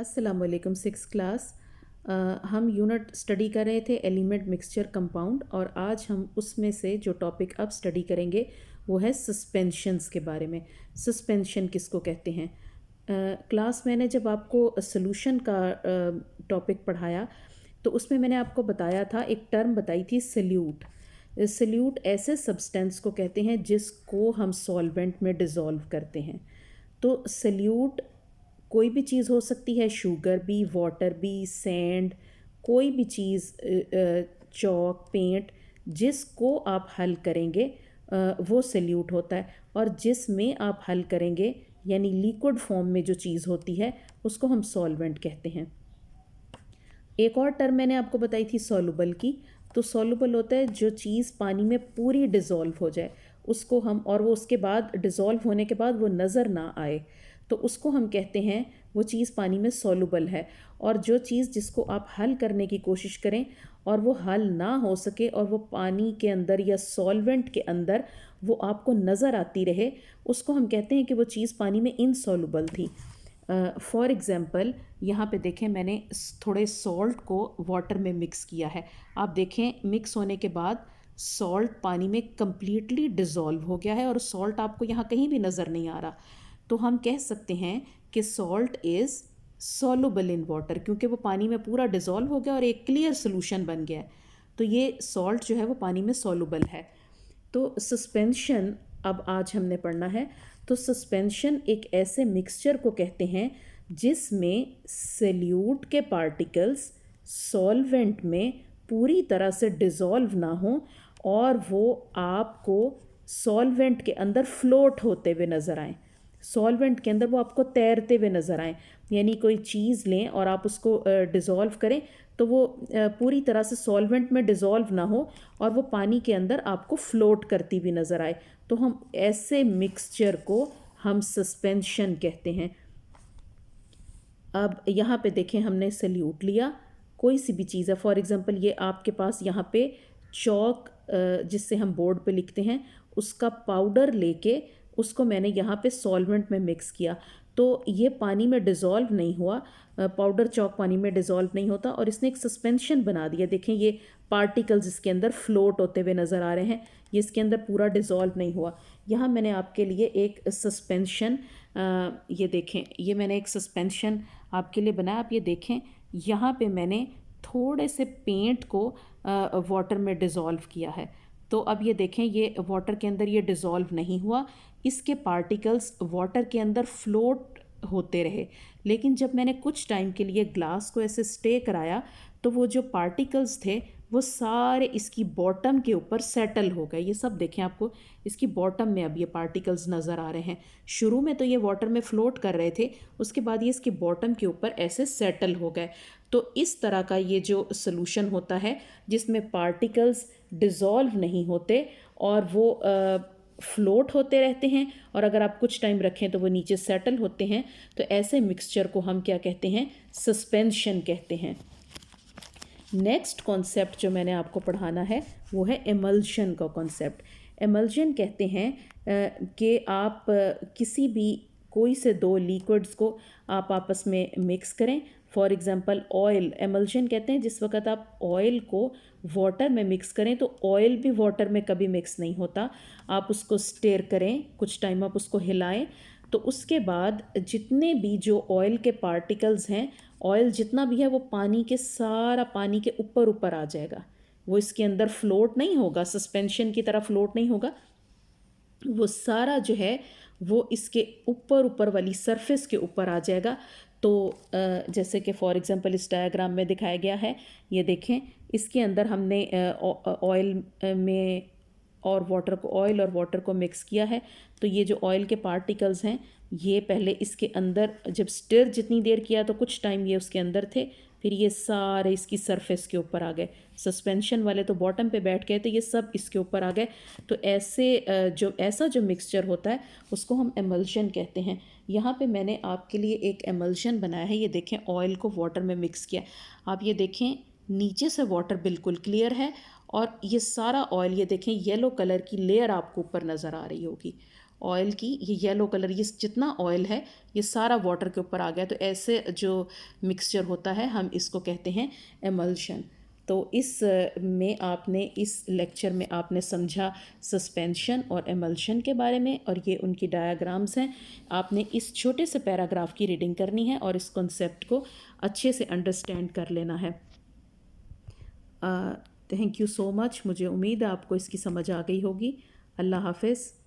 अस्सलामुअलैकुम। Six class. हम unit study कर रहे थे एलिमेंट मिक्सचर कंपाउंड, और आज हम उसमें से जो टॉपिक अब स्टडी करेंगे वो है सस्पेंशंस के बारे में। सस्पेंशन किसको कहते हैं? क्लास मैंने जब आपको सॉल्यूशन का टॉपिक पढ़ाया तो उसमें मैंने आपको बताया था, एक टर्म बताई थी, सल्यूट। सल्यूट ऐसे सब्सटेंस को कहते हैं जिसको हम सॉल्वेंट में डिज़ोल्व करते हैं। तो सल्यूट कोई भी चीज़ हो सकती है, शुगर भी, वाटर भी, सैंड, कोई भी चीज़, चॉक, पेंट, जिसको आप हल करेंगे वो सल्यूट होता है। और जिसमें आप हल करेंगे यानी लिक्विड फॉर्म में जो चीज़ होती है उसको हम सॉल्वेंट कहते हैं। एक और टर्म मैंने आपको बताई थी सॉल्युबल की। तो सॉल्युबल होता है जो चीज़ पानी में पूरी डिज़ोल्व हो जाए, उसको हम, और वो उसके बाद डिज़ोल्व होने के बाद वो नज़र ना आए, तो उसको हम कहते हैं वो चीज़ पानी में सॉल्युबल है। और जो चीज़ जिसको आप हल करने की कोशिश करें और वो हल ना हो सके और वो पानी के अंदर या सॉल्वेंट के अंदर वो आपको नज़र आती रहे, उसको हम कहते हैं कि वो चीज़ पानी में इनसॉल्युबल थी। फॉर एग्ज़ाम्पल यहाँ पे देखें, मैंने थोड़े सॉल्ट को वाटर में मिक्स किया है। आप देखें मिक्स होने के बाद सॉल्ट पानी में कम्प्लीटली डिज़ोल्व हो गया है और सॉल्ट आपको यहाँ कहीं भी नज़र नहीं आ रहा। तो हम कह सकते हैं कि salt is soluble in water, क्योंकि वो पानी में पूरा डिज़ोल्व हो गया और एक क्लियर सोल्यूशन बन गया है। तो ये सॉल्ट जो है वो पानी में सॉल्युबल है। तो सस्पेंशन अब आज हमने पढ़ना है। तो सस्पेंशन एक ऐसे मिक्सचर को कहते हैं जिसमें सल्यूट के पार्टिकल्स सॉल्वेंट में पूरी तरह से डिज़ोल्व ना हो और वो आपको सॉल्वेंट के अंदर फ्लोट होते हुए नज़र आए। सॉल्वेंट के अंदर वो आपको तैरते हुए नज़र आए। यानी कोई चीज़ लें और आप उसको डिज़ोल्व करें तो वो पूरी तरह से सॉल्वेंट में डिज़ोल्व ना हो और वो पानी के अंदर आपको फ्लोट करती हुई नज़र आए, तो हम ऐसे मिक्सचर को हम सस्पेंशन कहते हैं। अब यहाँ पे देखें, हमने सल्यूट लिया, कोई सी भी चीज़ है, फॉर एग्ज़ाम्पल ये आपके पास यहाँ पे चॉक जिससे हम बोर्ड पे लिखते हैं उसका पाउडर लेके उसको मैंने यहाँ पे सॉल्वेंट में मिक्स किया, तो ये पानी में डिज़ोल्व नहीं हुआ। पाउडर चॉक पानी में डिज़ोल्व नहीं होता और इसने एक सस्पेंशन बना दिया। देखें ये पार्टिकल्स इसके अंदर फ्लोट होते हुए नज़र आ रहे हैं, ये इसके अंदर पूरा डिज़ोल्व नहीं हुआ। यहाँ मैंने आपके लिए एक सस्पेंशन, ये देखें, ये मैंने एक सस्पेंशन आपके लिए बनाया। आप ये देखें, यहाँ पे मैंने थोड़े से पेंट को वाटर में डिज़ोल्व किया है। तो अब ये देखें, ये वाटर के अंदर ये डिज़ोल्व नहीं हुआ, इसके पार्टिकल्स वाटर के अंदर फ्लोट होते रहे। लेकिन जब मैंने कुछ टाइम के लिए ग्लास को ऐसे स्टे कराया तो वो जो पार्टिकल्स थे वो सारे इसकी बॉटम के ऊपर सेटल हो गए। ये सब देखें, आपको इसकी बॉटम में अब ये पार्टिकल्स नज़र आ रहे हैं। शुरू में तो ये वाटर में फ़्लोट कर रहे थे, उसके बाद ये इसकी बॉटम के ऊपर ऐसे सेटल हो गए। तो इस तरह का ये जो सॉल्यूशन होता है जिसमें पार्टिकल्स डिज़ोल्व नहीं होते और वो फ्लोट होते रहते हैं, और अगर आप कुछ टाइम रखें तो वो नीचे सेटल होते हैं, तो ऐसे मिक्सचर को हम क्या कहते हैं? सस्पेंशन कहते हैं। नेक्स्ट कॉन्सेप्ट जो मैंने आपको पढ़ाना है वो है एमल्शन का कॉन्सेप्ट। एमल्शन कहते हैं कि आप किसी भी कोई से दो लिक्विड्स को आप आपस में मिक्स करें। फॉर एग्ज़ाम्पल ऑयल, एमल्शन कहते हैं जिस वक्त आप ऑयल को वाटर में मिक्स करें, तो ऑयल भी वाटर में कभी मिक्स नहीं होता। आप उसको स्टेयर करें, कुछ टाइम आप उसको हिलाएं, तो उसके बाद जितने भी जो ऑयल के पार्टिकल्स हैं, ऑयल जितना भी है वो पानी के, सारा पानी के ऊपर ऊपर आ जाएगा। वो इसके अंदर फ्लोट नहीं होगा, सस्पेंशन की तरह फ्लोट नहीं होगा, वो सारा जो है वो इसके ऊपर ऊपर वाली सरफेस के ऊपर आ जाएगा। तो जैसे कि फॉर एग्जांपल इस डायग्राम में दिखाया गया है, ये देखें, इसके अंदर हमने ऑयल में और वाटर को, ऑयल और वाटर को मिक्स किया है। तो ये जो ऑयल के पार्टिकल्स हैं ये पहले इसके अंदर जब स्टिर जितनी देर किया तो कुछ टाइम ये उसके अंदर थे, फिर ये सारे इसकी सरफेस के ऊपर आ गए। सस्पेंशन वाले तो बॉटम पे बैठ गए, तो ये सब इसके ऊपर आ गए। तो ऐसे ऐसा जो मिक्सचर होता है उसको हम एमल्शन कहते हैं। यहाँ पे मैंने आपके लिए एक एमल्शन बनाया है। ये देखें, ऑयल को वाटर में मिक्स किया। आप ये देखें, नीचे से वाटर बिल्कुल क्लियर है और ये सारा ऑयल, ये देखें, येलो कलर की लेयर आपको ऊपर नज़र आ रही होगी। ऑयल की, ये येलो कलर, ये जितना ऑयल है ये सारा वाटर के ऊपर आ गया। तो ऐसे जो मिक्सचर होता है हम इसको कहते हैं एमल्शन। तो इस में आपने, इस लेक्चर में आपने समझा सस्पेंशन और एमल्शन के बारे में, और ये उनकी डायग्राम्स हैं। आपने इस छोटे से पैराग्राफ की रीडिंग करनी है और इस कॉन्सेप्ट को अच्छे से अंडरस्टैंड कर लेना है। Thank you so much. मुझे उम्मीद है आपको इसकी समझ आ गई होगी। अल्लाह हाफ़िज़।